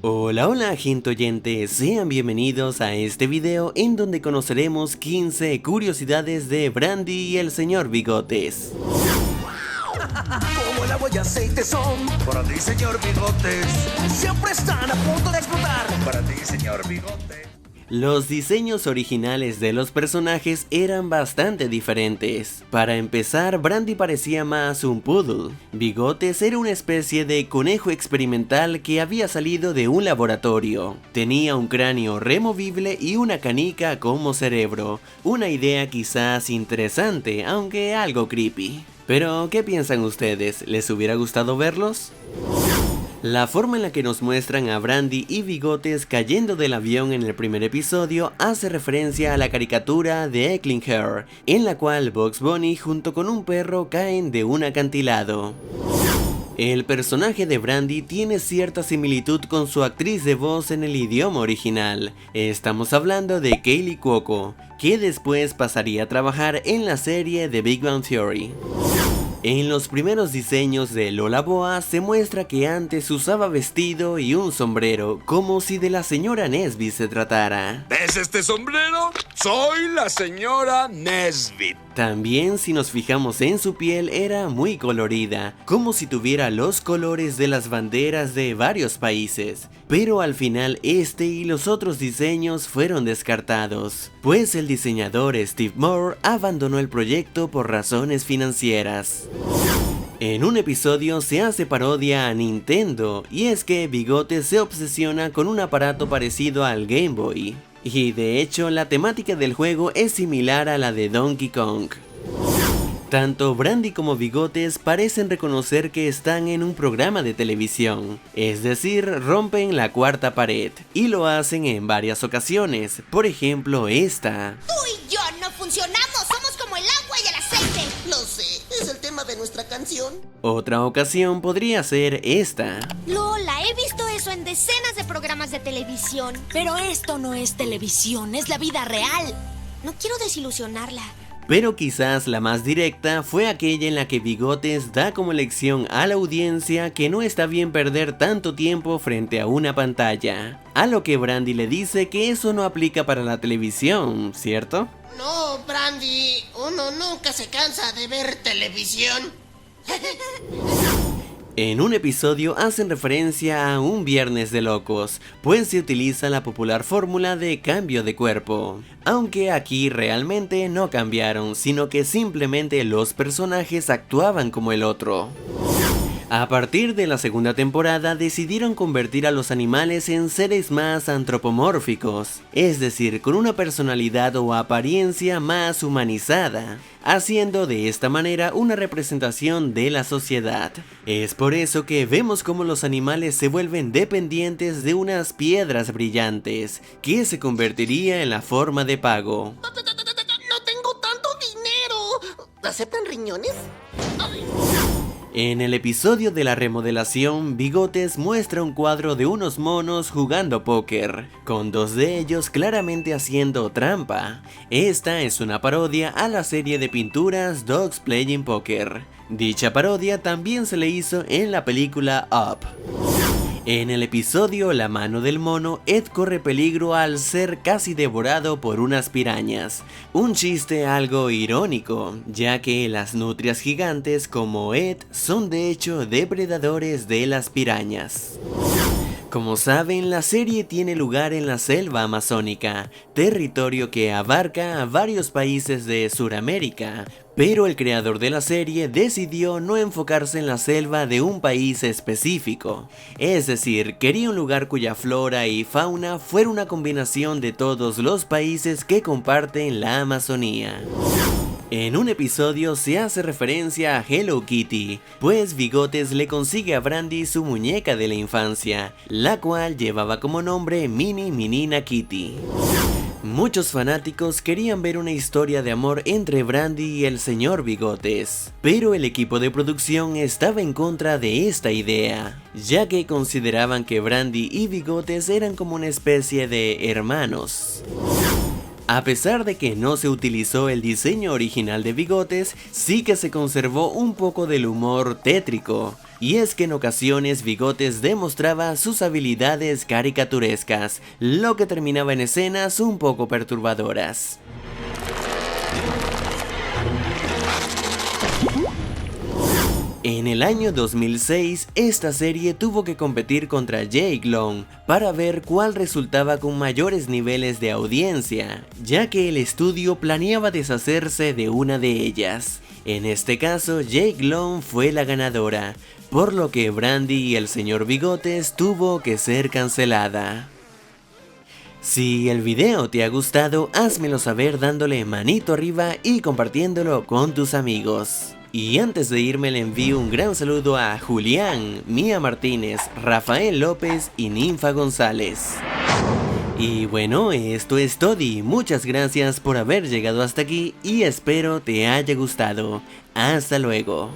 Hola, hola gente oyente, sean bienvenidos a este video en donde conoceremos 15 curiosidades de Brandy y el señor Bigotes. Como el agua y aceite son para ti, señor Bigotes. Siempre están a punto de explotar para ti, señor Bigotes. Los diseños originales de los personajes eran bastante diferentes. Para empezar, Brandy parecía más un poodle. Bigotes era una especie de conejo experimental que había salido de un laboratorio. Tenía un cráneo removible y una canica como cerebro. Una idea quizás interesante, aunque algo creepy. Pero, ¿qué piensan ustedes? ¿Les hubiera gustado verlos? La forma en la que nos muestran a Brandy y Bigotes cayendo del avión en el primer episodio hace referencia a la caricatura de Ecklinger, en la cual Bugs Bunny junto con un perro caen de un acantilado. El personaje de Brandy tiene cierta similitud con su actriz de voz en el idioma original. Estamos hablando de Kaley Cuoco, que después pasaría a trabajar en la serie The Big Bang Theory. En los primeros diseños de Lola Boa se muestra que antes usaba vestido y un sombrero, como si de la señora Nesbit se tratara. ¿Ves este sombrero? Soy la señora Nesbit. También, si nos fijamos en su piel, era muy colorida, como si tuviera los colores de las banderas de varios países. Pero al final este y los otros diseños fueron descartados, pues el diseñador Steve Moore abandonó el proyecto por razones financieras. En un episodio se hace parodia a Nintendo, y es que Bigotes se obsesiona con un aparato parecido al Game Boy. Y de hecho la temática del juego es similar a la de Donkey Kong. Tanto Brandy como Bigotes parecen reconocer que están en un programa de televisión, es decir, rompen la cuarta pared, y lo hacen en varias ocasiones, por ejemplo esta. Tú y yo no funcionamos, somos como el agua y el aceite. Lo sé, es el tema de nuestra canción. Otra ocasión podría ser esta. Lola, he visto eso en decenas de programas de televisión. Pero esto no es televisión, es la vida real. No quiero desilusionarla. Pero quizás la más directa fue aquella en la que Bigotes da como lección a la audiencia que no está bien perder tanto tiempo frente a una pantalla. A lo que Brandy le dice que eso no aplica para la televisión, ¿cierto? No, Brandy, uno nunca se cansa de ver televisión. En un episodio hacen referencia a un viernes de locos, pues se utiliza la popular fórmula de cambio de cuerpo. Aunque aquí realmente no cambiaron, sino que simplemente los personajes actuaban como el otro. A partir de la segunda temporada decidieron convertir a los animales en seres más antropomórficos, es decir, con una personalidad o apariencia más humanizada, haciendo de esta manera una representación de la sociedad. Es por eso que vemos cómo los animales se vuelven dependientes de unas piedras brillantes, que se convertiría en la forma de pago. No tengo tanto dinero. ¿Aceptan riñones? Ay. En el episodio de la remodelación, Bigotes muestra un cuadro de unos monos jugando póker, con dos de ellos claramente haciendo trampa. Esta es una parodia a la serie de pinturas Dogs Playing Poker. Dicha parodia también se le hizo en la película Up. En el episodio La mano del mono, Ed corre peligro al ser casi devorado por unas pirañas. Un chiste algo irónico, ya que las nutrias gigantes como Ed son de hecho depredadores de las pirañas. Como saben, la serie tiene lugar en la selva amazónica, territorio que abarca a varios países de Sudamérica, pero el creador de la serie decidió no enfocarse en la selva de un país específico, es decir, quería un lugar cuya flora y fauna fuera una combinación de todos los países que comparten la Amazonía. En un episodio se hace referencia a Hello Kitty, pues Bigotes le consigue a Brandy su muñeca de la infancia, la cual llevaba como nombre Mini Minina Kitty. Muchos fanáticos querían ver una historia de amor entre Brandy y el señor Bigotes, pero el equipo de producción estaba en contra de esta idea, ya que consideraban que Brandy y Bigotes eran como una especie de hermanos. A pesar de que no se utilizó el diseño original de Bigotes, sí que se conservó un poco del humor tétrico, Y es que en ocasiones Bigotes demostraba sus habilidades caricaturescas, lo que terminaba en escenas un poco perturbadoras. En el año 2006, esta serie tuvo que competir contra Jake Long para ver cuál resultaba con mayores niveles de audiencia, ya que el estudio planeaba deshacerse de una de ellas. En este caso, Jake Long fue la ganadora, por lo que Brandy y el señor Bigotes tuvo que ser cancelada. Si el video te ha gustado, házmelo saber dándole manito arriba y compartiéndolo con tus amigos. Y antes de irme le envío un gran saludo a Julián, Mía Martínez, Rafael López y Ninfa González. Y bueno, esto es todo y muchas gracias por haber llegado hasta aquí y espero te haya gustado. Hasta luego.